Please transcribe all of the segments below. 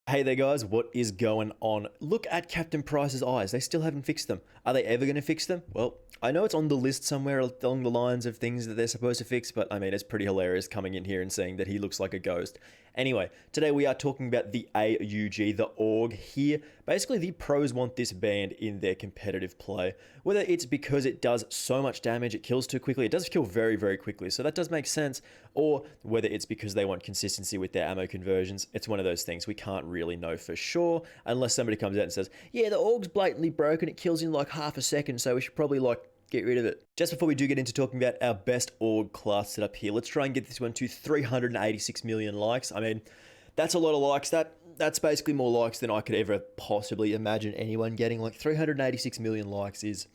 Hey there guys, what is going on? Look at Captain Price's eyes, they still haven't fixed them. Are they ever going to fix them? Well, I know it's on the list somewhere along the lines of things that they're supposed to fix, but I mean, it's pretty hilarious coming in here and saying that he looks like a ghost. Anyway, today we are talking about the AUG, the AUG here. Basically, the pros want this banned in their competitive play. Whether it's because it does so much damage, it kills too quickly, it does kill very, very quickly, so that does make sense, or whether it's because they want consistency with their ammo conversions. It's one of those things we can't really know for sure, unless somebody comes out and says, yeah, the AUG's blatantly broken, it kills in like half a second, so we should probably get rid of it. Just before we do get into talking about our best AUG class setup here, let's try and get this one to 386 million likes. I mean, that's a lot of likes. That's basically more likes than I could ever possibly imagine anyone getting. Like 386 million likes is...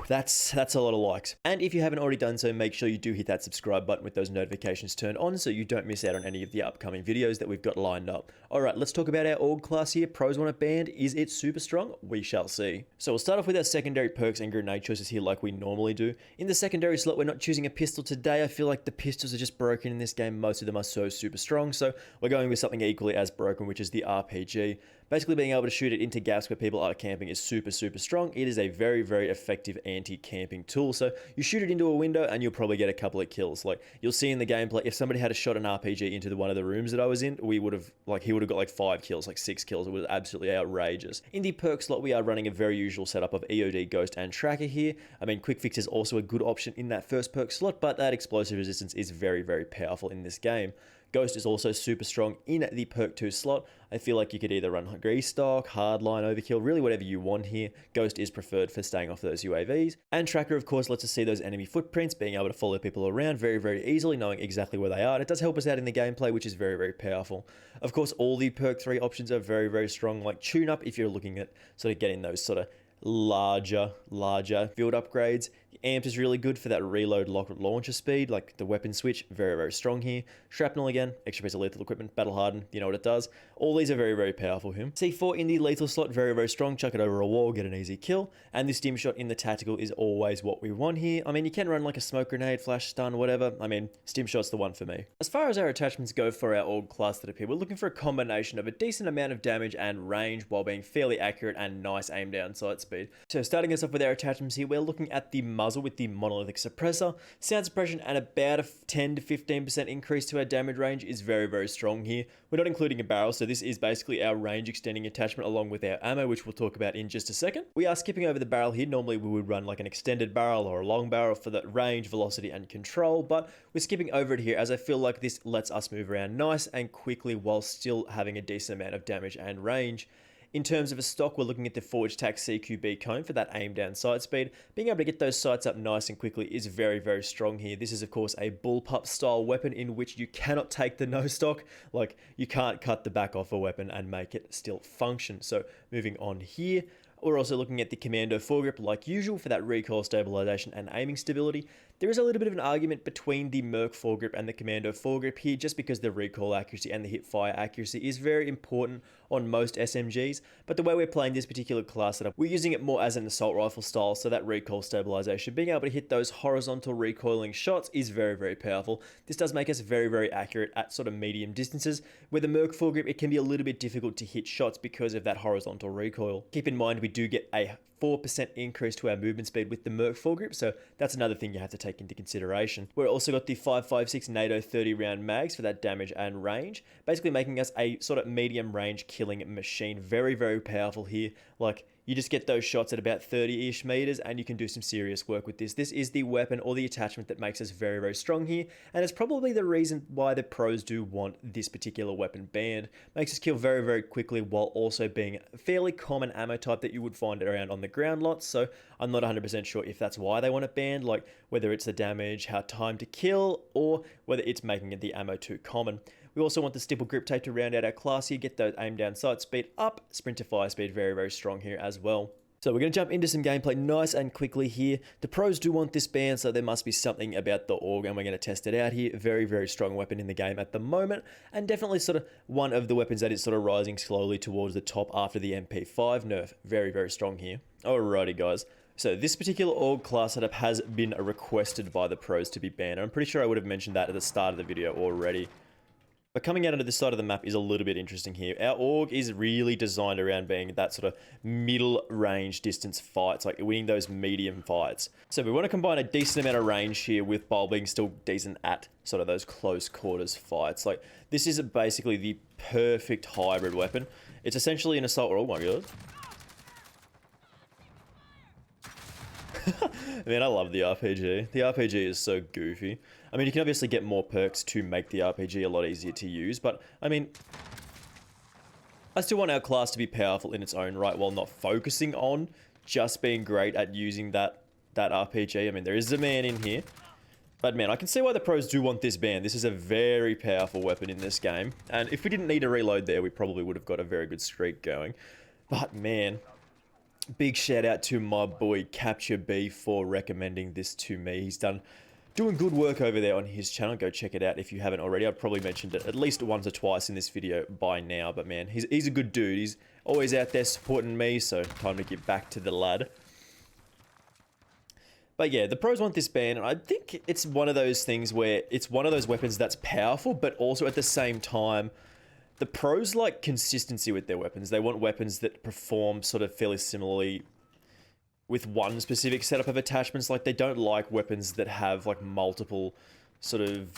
That's a lot of likes. And if you haven't already done so, make sure you do hit that subscribe button with those notifications turned on so you don't miss out on any of the upcoming videos that we've got lined up. Alright, let's talk about our AUG class here. Pros want it banned. Is it super strong? We shall see. So we'll start off with our secondary perks and grenade choices here like we normally do. In the secondary slot, we're not choosing a pistol today. I feel like the pistols are just broken in this game. Most of them are so super strong. So we're going with something equally as broken, which is the RPG. Basically, being able to shoot it into gaps where people are camping is super, super strong. It is a very, very effective anti-camping tool. So you shoot it into a window and you'll probably get a couple of kills. Like you'll see in the gameplay, if somebody had shot an RPG into one of the rooms that I was in, he would have got like 5 kills, like 6 kills. It was absolutely outrageous. In the perk slot, we are running a very usual setup of EOD, Ghost, and Tracker here. I mean, Quick Fix is also a good option in that first perk slot, but that explosive resistance is very, very powerful in this game. Ghost is also super strong in the perk 2 slot. I feel like you could either run Grease Stock, Hardline, Overkill, really whatever you want here. Ghost is preferred for staying off those UAVs. And Tracker, of course, lets us see those enemy footprints, being able to follow people around very, very easily, knowing exactly where they are. And it does help us out in the gameplay, which is very, very powerful. Of course, all the perk 3 options are very, very strong, like Tune Up if you're looking at sort of getting those sort of larger field upgrades. The Amped is really good for that reload lock launcher speed, like the weapon switch, very, very strong here. Shrapnel again, extra piece of lethal equipment, battle hardened, you know what it does. All these are very, very powerful here. C4 in the lethal slot, very, very strong, chuck it over a wall, get an easy kill. And the stim shot in the tactical is always what we want here. I mean, you can run like a smoke grenade, flash stun, whatever. I mean, stim shot's the one for me. As far as our attachments go for our AUG class that appear, we're looking for a combination of a decent amount of damage and range while being fairly accurate and nice aim down sight speed. So starting us off with our attachments here, we're looking at the muzzle with the monolithic suppressor. Sound suppression and about a 10 to 15% increase to our damage range is very, very strong here. We're not including a barrel, so this is basically our range extending attachment along with our ammo, which we'll talk about in just a second. We are skipping over the barrel here. Normally we would run like an extended barrel or a long barrel for the range, velocity, and control, but we're skipping over it here as I feel like this lets us move around nice and quickly while still having a decent amount of damage and range. In terms of a stock, we're looking at the Forge Tac CQB cone for that aim down sight speed. Being able to get those sights up nice and quickly is very, very strong here. This is, of course, a bullpup style weapon in which you cannot take the no stock. Like, you can't cut the back off a weapon and make it still function. So, moving on here. We're also looking at the Commando foregrip like usual for that recoil stabilization and aiming stability. There is a little bit of an argument between the Merc foregrip and the Commando foregrip here just because the recoil accuracy and the hip fire accuracy is very important on most SMGs, but the way we're playing this particular class setup, we're using it more as an assault rifle style, so that recoil stabilization, being able to hit those horizontal recoiling shots is very, very powerful. This does make us very, very accurate at sort of medium distances. With the Merc foregrip, it can be a little bit difficult to hit shots because of that horizontal recoil. Keep in mind, we do get a 4% increase to our movement speed with the Merc foregrip, so that's another thing you have to take into consideration. We've also got the 5.56 NATO 30 round mags for that damage and range, basically making us a sort of medium range killing machine. Very, very powerful here. Like, you just get those shots at about 30-ish meters and you can do some serious work with this. This is the weapon or the attachment that makes us very, very strong here, and it's probably the reason why the pros do want this particular weapon banned. Makes us kill very, very quickly while also being a fairly common ammo type that you would find around on the ground lots, so I'm not 100% sure if that's why they want it banned, like whether it's the damage, how time to kill, or whether it's making it the ammo too common. We also want the stipple grip tape to round out our class here, get those aim down sight speed up, sprint to fire speed very, very strong here as well. So we're going to jump into some gameplay nice and quickly here. The pros do want this ban, so there must be something about the AUG, and we're going to test it out here. Very, very strong weapon in the game at the moment, and definitely sort of one of the weapons that is sort of rising slowly towards the top after the MP5 nerf. Very, very strong here. Alrighty guys. So this particular AUG class setup has been requested by the pros to be banned. I'm pretty sure I would have mentioned that at the start of the video already. But coming out onto this side of the map is a little bit interesting here. Our AUG is really designed around being that sort of middle range distance fights, like winning those medium fights. So we want to combine a decent amount of range here with while being still decent at sort of those close quarters fights. Like this is basically the perfect hybrid weapon. It's essentially an assault. Oh my god. Man, I love the RPG. The RPG is so goofy. I mean, you can obviously get more perks to make the RPG a lot easier to use, but, I mean, I still want our class to be powerful in its own right while not focusing on just being great at using that RPG. I mean, there is a man in here, but man, I can see why the pros do want this band. This is a very powerful weapon in this game, and if we didn't need a reload there, we probably would have got a very good streak going. But man, big shout out to my boy Captureb for recommending this to me. He's doing good work over there on his channel. Go check it out if you haven't already. I've probably mentioned it at least once or twice in this video by now, but man, he's a good dude. He's always out there supporting me, so time to get back to the lad. But yeah, the pros want this band, and I think it's one of those things where it's one of those weapons that's powerful, but also at the same time, the pros like consistency with their weapons. They want weapons that perform sort of fairly similarly with one specific setup of attachments. Like they don't like weapons that have like multiple sort of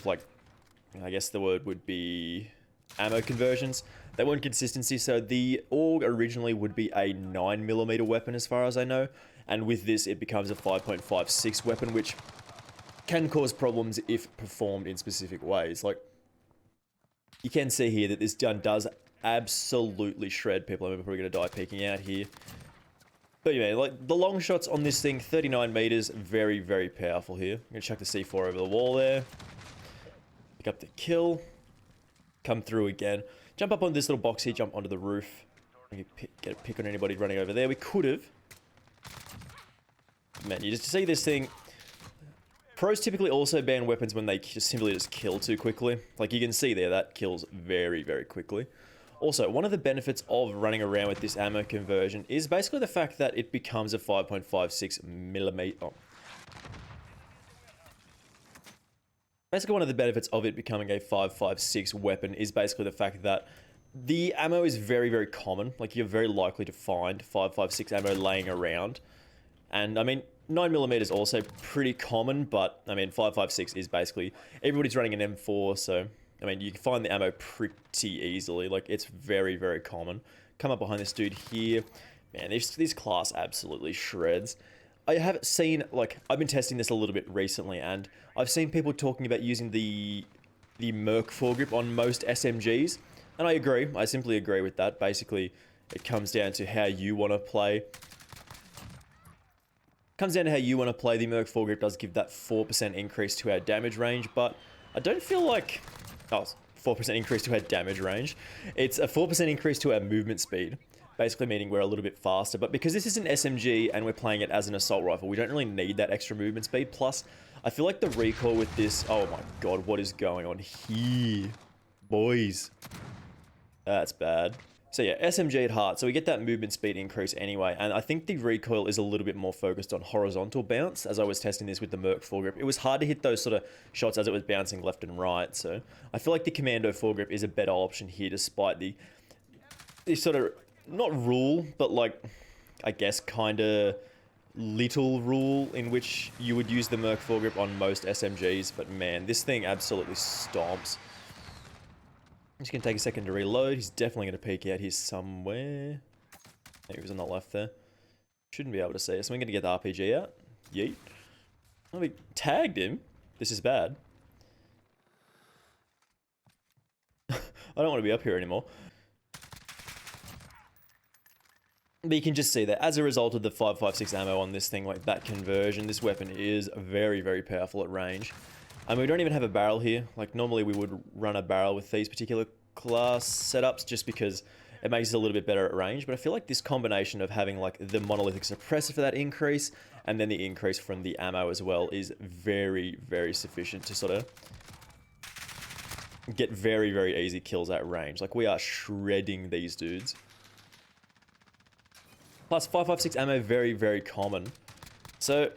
like, I guess the word would be ammo conversions. They want consistency. So the AUG originally would be a 9mm weapon as far as I know. And with this, it becomes a 5.56 weapon, which can cause problems if performed in specific ways. Like you can see here that this gun does absolutely shred people. I'm probably going to die peeking out here. But yeah, like the long shots on this thing, 39 meters, very, very powerful here. I'm going to chuck the C4 over the wall there. Pick up the kill. Come through again. Jump up on this little box here, jump onto the roof. Get a pick on anybody running over there. We could have. Man, you just see this thing. Pros typically also ban weapons when they simply just kill too quickly. Like you can see there, that kills very, very quickly. Also, one of the benefits of running around with this ammo conversion is basically the fact that it becomes a 5.56mm. Oh. Basically, one of the benefits of it becoming a 5.56 weapon is basically the fact that the ammo is very, very common. Like you're very likely to find 5.56 ammo laying around. And I mean, 9mm is also pretty common, but I mean, 5.56 is basically everybody's running an M4, so I mean, you can find the ammo pretty easily. Like, it's very, very common. Come up behind this dude here. Man, this class absolutely shreds. I have seen, like, I've been testing this a little bit recently, and I've seen people talking about using the Merc foregrip on most SMGs, and I agree. I simply agree with that. Basically, it comes down to how you want to play. The Merc foregrip does give that 4% increase to our damage range, but I don't feel like... Oh, 4% increase to our damage range. It's a 4% increase to our movement speed, basically meaning we're a little bit faster. But because this is an SMG and we're playing it as an assault rifle, we don't really need that extra movement speed. Plus, I feel like the recoil with this... Oh my god, what is going on here? Boys. That's bad. So yeah, SMG at heart. So we get that movement speed increase anyway. And I think the recoil is a little bit more focused on horizontal bounce. As I was testing this with the Merc foregrip, it was hard to hit those sort of shots as it was bouncing left and right. So I feel like the Commando foregrip is a better option here, despite the sort of, not rule, but like, I guess kind of little rule in which you would use the Merc foregrip on most SMGs. But man, this thing absolutely stomps. I'm just going to take a second to reload. He's definitely going to peek out here somewhere. Maybe he was on the left there. Shouldn't be able to see us. So we're going to get the RPG out. Yeet. Oh, we tagged him. This is bad. I don't want to be up here anymore. But you can just see that as a result of the 5.56 ammo on this thing, like that conversion, this weapon is very, very powerful at range. I mean, we don't even have a barrel here. Like, normally we would run a barrel with these particular class setups just because it makes it a little bit better at range. But I feel like this combination of having, like, the monolithic suppressor for that increase and then the increase from the ammo as well is very, very sufficient to sort of get very, very easy kills at range. Like, we are shredding these dudes. Plus, 5.56 ammo, very, very common. So...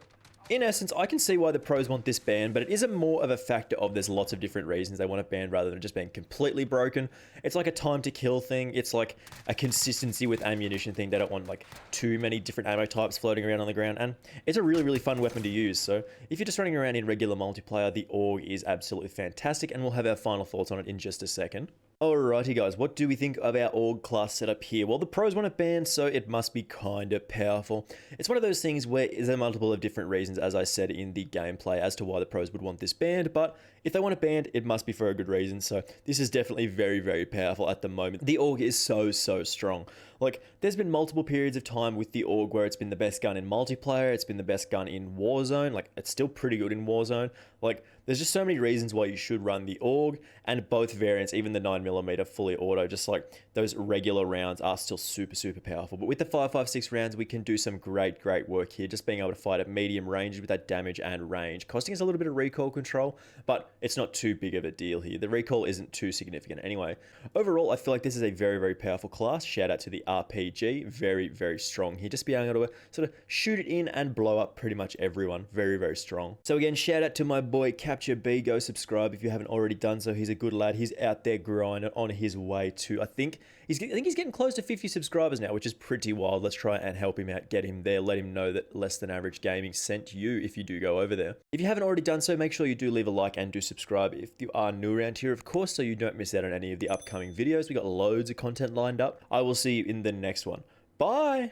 In essence, I can see why the pros want this ban, but it isn't more of a factor of there's lots of different reasons they want it banned rather than just being completely broken. It's like a time to kill thing. It's like a consistency with ammunition thing. They don't want like too many different ammo types floating around on the ground, and it's a really, really fun weapon to use. So if you're just running around in regular multiplayer, the AUG is absolutely fantastic, and we'll have our final thoughts on it in just a second. Alrighty guys, what do we think of our AUG class setup here? Well, the pros want it banned, so it must be kind of powerful. It's one of those things where there are multiple of different reasons, as I said in the gameplay, as to why the pros would want this banned, but if they want it banned, it must be for a good reason, so this is definitely very, very powerful at the moment. The AUG is so, so strong. Like, there's been multiple periods of time with the AUG where it's been the best gun in multiplayer, it's been the best gun in Warzone, like, it's still pretty good in Warzone. Like, there's just so many reasons why you should run the AUG, and both variants, even the 9mm fully auto, just like those regular rounds are still super, super powerful. But with the 5.56 rounds, we can do some great, great work here, just being able to fight at medium range with that damage and range, costing us a little bit of recoil control, but it's not too big of a deal here. The recoil isn't too significant anyway. Overall, I feel like this is a very, very powerful class. Shout out to the RPG. Very, very strong here. Just being able to sort of shoot it in and blow up pretty much everyone. Very, very strong. So again, shout out to my boy Captureb. Go subscribe if you haven't already done so. He's a good lad. He's out there grinding on his way to, I think he's getting close to 50 subscribers now, which is pretty wild. Let's try and help him out, get him there, let him know that Less Than Average Gaming sent you if you do go over there. If you haven't already done so, make sure you do leave a like and do subscribe if you are new around here, of course, so you don't miss out on any of the upcoming videos. We got loads of content lined up. I will see you in the next one. Bye!